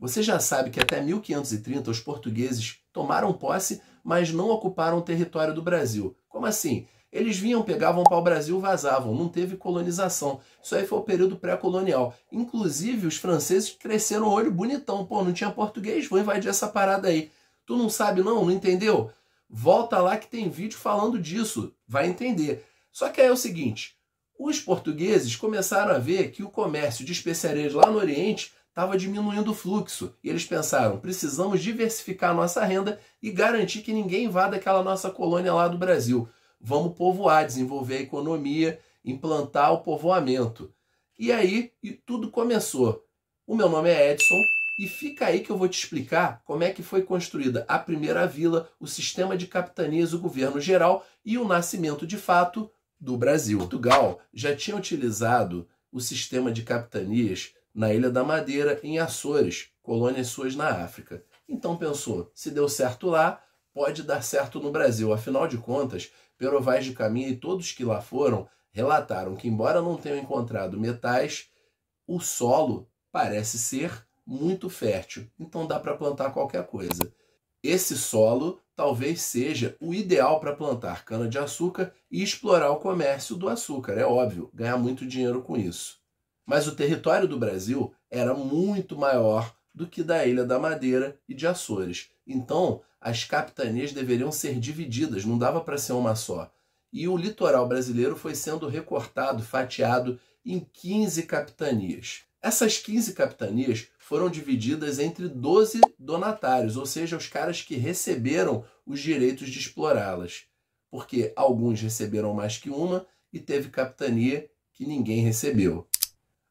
Você já sabe que até 1530 os portugueses tomaram posse, mas não ocuparam o território do Brasil. Como assim? Eles vinham, pegavam pau-brasil, vazavam, não teve colonização. Isso aí foi o período pré-colonial. Inclusive, os franceses cresceram o olho bonitão. Pô, não tinha português, vou invadir essa parada aí. Tu não sabe não? Não entendeu? Volta lá que tem vídeo falando disso, vai entender. Só que aí é o seguinte, os portugueses começaram a ver que o comércio de especiarias lá no Oriente estava diminuindo o fluxo. E eles pensaram, precisamos diversificar a nossa renda e garantir que ninguém invada aquela nossa colônia lá do Brasil. Vamos povoar, desenvolver a economia, implantar o povoamento. E aí tudo começou. O meu nome é Edson e fica aí que eu vou te explicar como é que foi construída a primeira vila, o sistema de capitanias, o governo geral e o nascimento de fato do Brasil. Portugal já tinha utilizado o sistema de capitanias na Ilha da Madeira, em Açores, colônias suas na África. Então pensou, se deu certo lá, pode dar certo no Brasil. Afinal de contas, Pero Vaz de Caminha e todos que lá foram relataram que, embora não tenham encontrado metais, o solo parece ser muito fértil. Então dá para plantar qualquer coisa. Esse solo talvez seja o ideal para plantar cana-de-açúcar e explorar o comércio do açúcar. É óbvio, ganhar muito dinheiro com isso. Mas o território do Brasil era muito maior do que da Ilha da Madeira e de Açores. Então, as capitanias deveriam ser divididas, não dava para ser uma só. E o litoral brasileiro foi sendo recortado, fatiado em 15 capitanias. Essas 15 capitanias foram divididas entre 12 donatários, ou seja, os caras que receberam os direitos de explorá-las. Porque alguns receberam mais que uma e teve capitania que ninguém recebeu.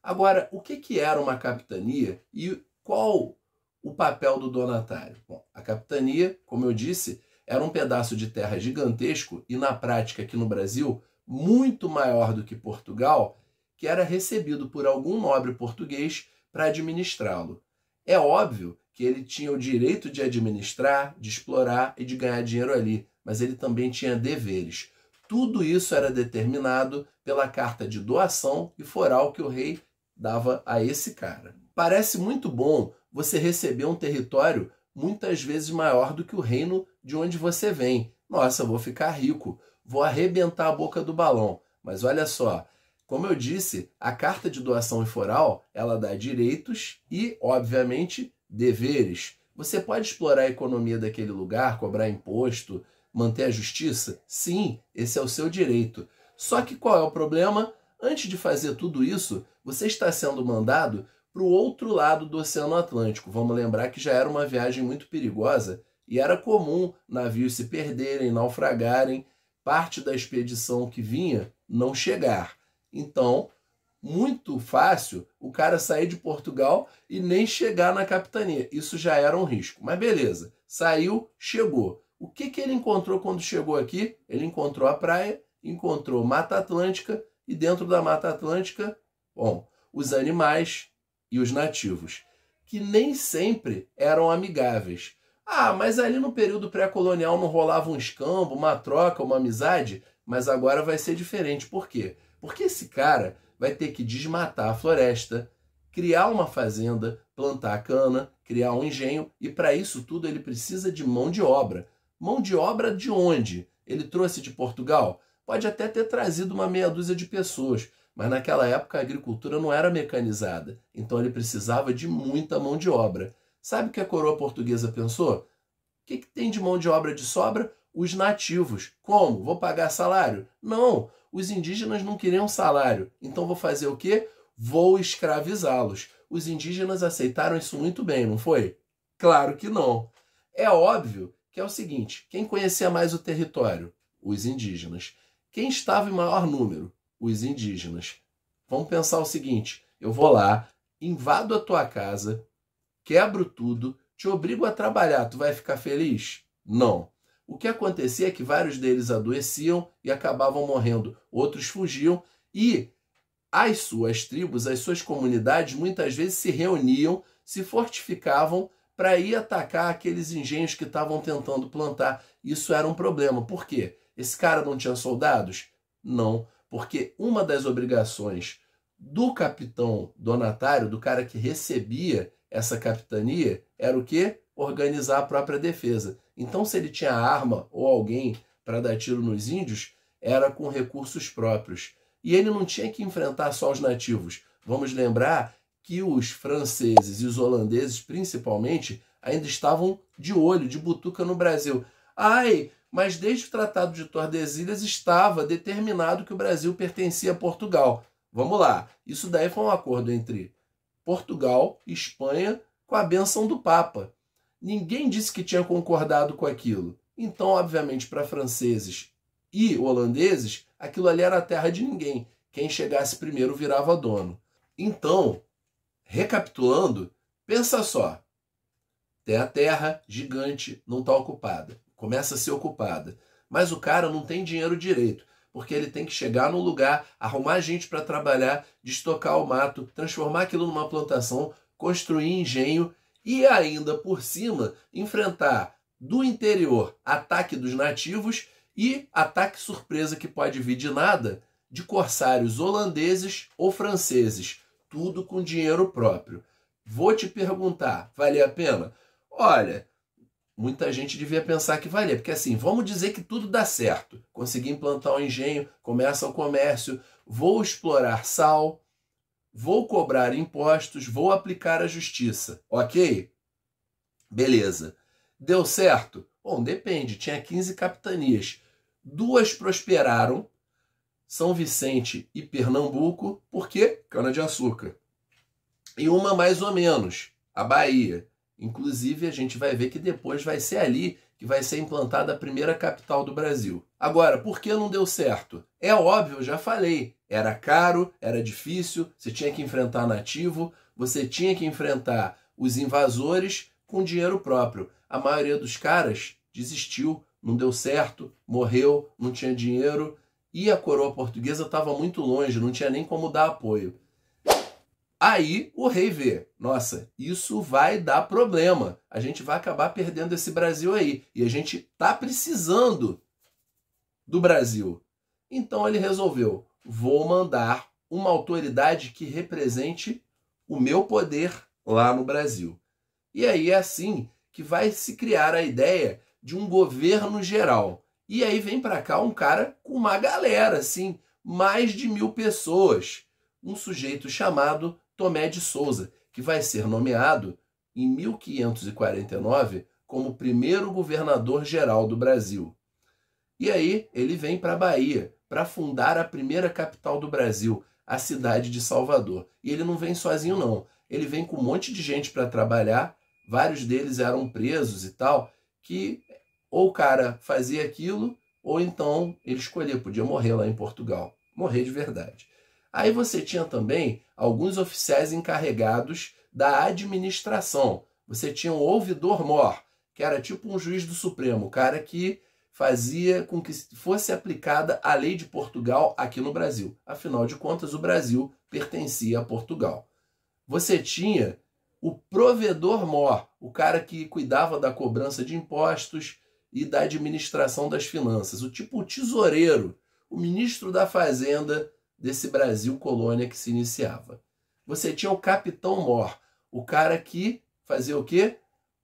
Agora, o que era uma capitania e qual o papel do donatário? Bom, a capitania, como eu disse, era um pedaço de terra gigantesco e, na prática, aqui no Brasil, muito maior do que Portugal, que era recebido por algum nobre português para administrá-lo. É óbvio que ele tinha o direito de administrar, de explorar e de ganhar dinheiro ali, mas ele também tinha deveres. Tudo isso era determinado pela carta de doação e foral que o rei dava a esse cara. Parece muito bom você receber um território muitas vezes maior do que o reino de onde você vem. Nossa, eu vou ficar rico, vou arrebentar a boca do balão. Mas olha só, como eu disse, a carta de doação e foral, ela dá direitos e, obviamente, deveres. Você pode explorar a economia daquele lugar, cobrar imposto, manter a justiça? Sim, esse é o seu direito. Só que qual é o problema? Antes de fazer tudo isso, você está sendo mandado para o outro lado do Oceano Atlântico. Vamos lembrar que já era uma viagem muito perigosa e era comum navios se perderem, naufragarem, parte da expedição que vinha não chegar. Então, muito fácil o cara sair de Portugal e nem chegar na capitania. Isso já era um risco. Mas beleza, saiu, chegou. O que ele encontrou quando chegou aqui? Ele encontrou a praia, encontrou Mata Atlântica e dentro da Mata Atlântica, bom, os animais e os nativos, que nem sempre eram amigáveis. Ah, mas ali no período pré-colonial não rolava um escambo, uma troca, uma amizade? Mas agora vai ser diferente. Por quê? Porque esse cara vai ter que desmatar a floresta, criar uma fazenda, plantar cana, criar um engenho, e para isso tudo ele precisa de mão de obra. Mão de obra de onde? Ele trouxe de Portugal? Pode até ter trazido uma meia dúzia de pessoas, mas naquela época a agricultura não era mecanizada, então ele precisava de muita mão de obra. Sabe o que a coroa portuguesa pensou? O que tem de mão de obra de sobra? Os nativos. Como? Vou pagar salário? Não, os indígenas não queriam salário, então vou fazer o quê? Vou escravizá-los. Os indígenas aceitaram isso muito bem, não foi? Claro que não. É óbvio que é o seguinte, quem conhecia mais o território? Os indígenas. Quem estava em maior número? Os indígenas. Vamos pensar o seguinte, eu vou lá, invado a tua casa, quebro tudo, te obrigo a trabalhar, tu vai ficar feliz? Não. O que acontecia é que vários deles adoeciam e acabavam morrendo, outros fugiam e as suas tribos, as suas comunidades muitas vezes se reuniam, se fortificavam para ir atacar aqueles engenhos que estavam tentando plantar. Isso era um problema. Por quê? Esse cara não tinha soldados? Não, porque uma das obrigações do capitão donatário, do cara que recebia essa capitania era o quê? Organizar a própria defesa. Então, se ele tinha arma ou alguém para dar tiro nos índios, era com recursos próprios. E ele não tinha que enfrentar só os nativos. Vamos lembrar que os franceses e os holandeses, principalmente, ainda estavam de olho, de butuca no Brasil. Ai, mas desde o Tratado de Tordesilhas estava determinado que o Brasil pertencia a Portugal. Vamos lá, isso daí foi um acordo entre Portugal e Espanha com a bênção do Papa. Ninguém disse que tinha concordado com aquilo. Então, obviamente, para franceses e holandeses, aquilo ali era a terra de ninguém. Quem chegasse primeiro virava dono. Então, recapitulando, pensa só. Tem a terra gigante, não está ocupada. Começa a ser ocupada. Mas o cara não tem dinheiro direito, porque ele tem que chegar no lugar, arrumar gente para trabalhar, destocar o mato, transformar aquilo numa plantação, construir engenho e ainda, por cima, enfrentar do interior ataque dos nativos e ataque surpresa que pode vir de nada de corsários holandeses ou franceses. Tudo com dinheiro próprio. Vou te perguntar, valia a pena? Olha, muita gente devia pensar que valia, porque assim, vamos dizer que tudo dá certo. Consegui implantar um engenho, começa o comércio, vou explorar sal, vou cobrar impostos, vou aplicar a justiça. Ok? Beleza. Deu certo? Bom, depende. Tinha 15 capitanias. 2 prosperaram, São Vicente e Pernambuco, por quê? Cana-de-açúcar. E uma mais ou menos, a Bahia. Inclusive, a gente vai ver que depois vai ser ali que vai ser implantada a primeira capital do Brasil. Agora, por que não deu certo? É óbvio, eu já falei. Era caro, era difícil, você tinha que enfrentar nativo, você tinha que enfrentar os invasores com dinheiro próprio. A maioria dos caras desistiu, não deu certo, morreu, não tinha dinheiro e a coroa portuguesa estava muito longe, não tinha nem como dar apoio. Aí o rei vê, nossa, isso vai dar problema, a gente vai acabar perdendo esse Brasil aí, e a gente tá precisando do Brasil. Então ele resolveu, vou mandar uma autoridade que represente o meu poder lá no Brasil. E aí é assim que vai se criar a ideia de um governo geral. E aí vem para cá um cara com uma galera, assim, mais de 1000 pessoas, um sujeito chamado Tomé de Souza, que vai ser nomeado em 1549 como primeiro governador-geral do Brasil. E aí ele vem para a Bahia para fundar a primeira capital do Brasil, a cidade de Salvador. E ele não vem sozinho, não. Ele vem com um monte de gente para trabalhar, vários deles eram presos e tal, que ou o cara fazia aquilo, ou então ele escolhia, podia morrer lá em Portugal. Morrer de verdade. Aí você tinha também alguns oficiais encarregados da administração. Você tinha um ouvidor-mor, que era tipo um juiz do Supremo, o cara que fazia com que fosse aplicada a lei de Portugal aqui no Brasil. Afinal de contas, o Brasil pertencia a Portugal. Você tinha o provedor-mor, o cara que cuidava da cobrança de impostos e da administração das finanças, o tipo o tesoureiro, o ministro da Fazenda desse Brasil colônia que se iniciava. Você tinha o capitão-mor, o cara que fazia o quê?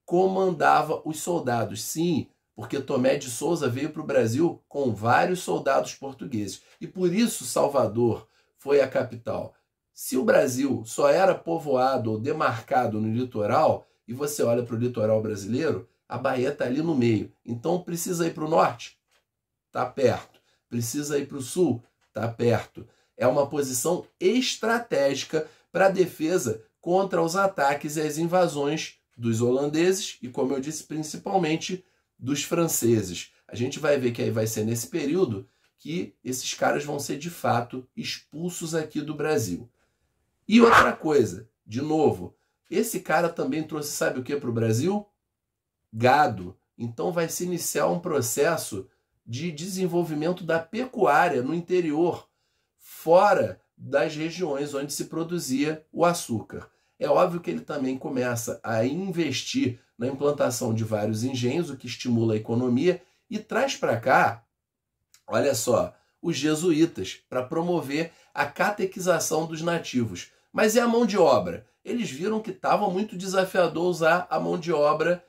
Comandava os soldados. Sim, porque Tomé de Souza veio para o Brasil com vários soldados portugueses. E por isso Salvador foi a capital. Se o Brasil só era povoado ou demarcado no litoral, e você olha para o litoral brasileiro, a Bahia está ali no meio. Então precisa ir para o norte? Está perto. Precisa ir para o sul? Está perto. É uma posição estratégica para a defesa contra os ataques e as invasões dos holandeses e, como eu disse, principalmente dos franceses. A gente vai ver que aí vai ser nesse período que esses caras vão ser, de fato, expulsos aqui do Brasil. E outra coisa, de novo, esse cara também trouxe, sabe o que para o Brasil? Gado. Então vai se iniciar um processo de desenvolvimento da pecuária no interior, fora das regiões onde se produzia o açúcar. É óbvio que ele também começa a investir na implantação de vários engenhos, o que estimula a economia, e traz para cá, olha só, os jesuítas, para promover a catequização dos nativos. Mas e a mão de obra? eles viram que estava muito desafiador usar a mão de obra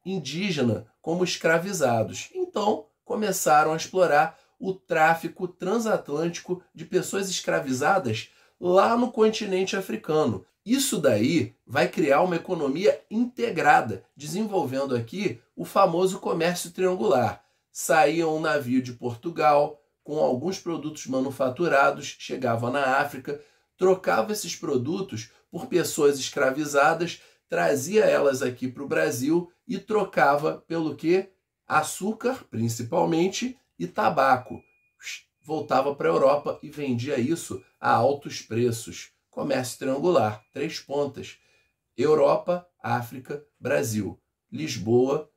indígena como escravizados. Então, começaram a explorar o tráfico transatlântico de pessoas escravizadas lá no continente africano. Isso daí vai criar uma economia integrada, desenvolvendo aqui o famoso comércio triangular. Saía um navio de Portugal com alguns produtos manufaturados, chegava na África, trocava esses produtos por pessoas escravizadas, trazia elas aqui para o Brasil e trocava pelo quê? Açúcar, principalmente, e tabaco. Voltava para a Europa e vendia isso a altos preços. Comércio triangular, 3 pontas. Europa, África, Brasil. Lisboa,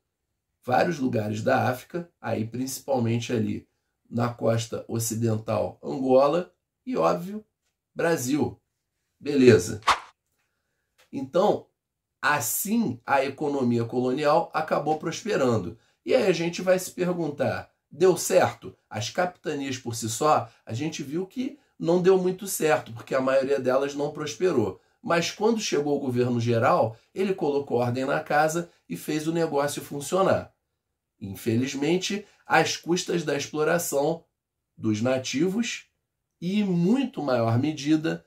vários lugares da África, aí principalmente ali na costa ocidental, Angola e, óbvio, Brasil. Beleza. Então, assim a economia colonial acabou prosperando. E aí a gente vai se perguntar, deu certo? As capitanias por si só, a gente viu que não deu muito certo, porque a maioria delas não prosperou. Mas quando chegou o governo geral, ele colocou ordem na casa e fez o negócio funcionar. Infelizmente, às custas da exploração dos nativos e, em muito maior medida,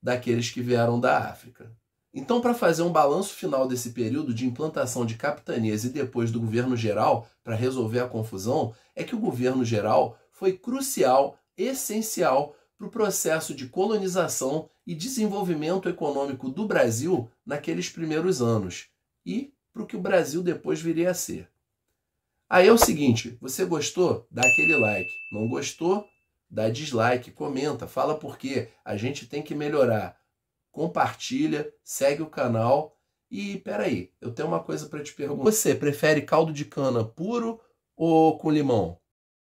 daqueles que vieram da África. Então, para fazer um balanço final desse período de implantação de capitanias e depois do governo geral, para resolver a confusão, é que o governo geral foi crucial, essencial para o processo de colonização e desenvolvimento econômico do Brasil naqueles primeiros anos e para o que o Brasil depois viria a ser. Aí é o seguinte, você gostou? Dá aquele like. Não gostou? Dá dislike, comenta, fala por quê. A gente tem que melhorar. Compartilha, segue o canal. E peraí, eu tenho uma coisa para te perguntar. Você prefere caldo de cana puro ou com limão?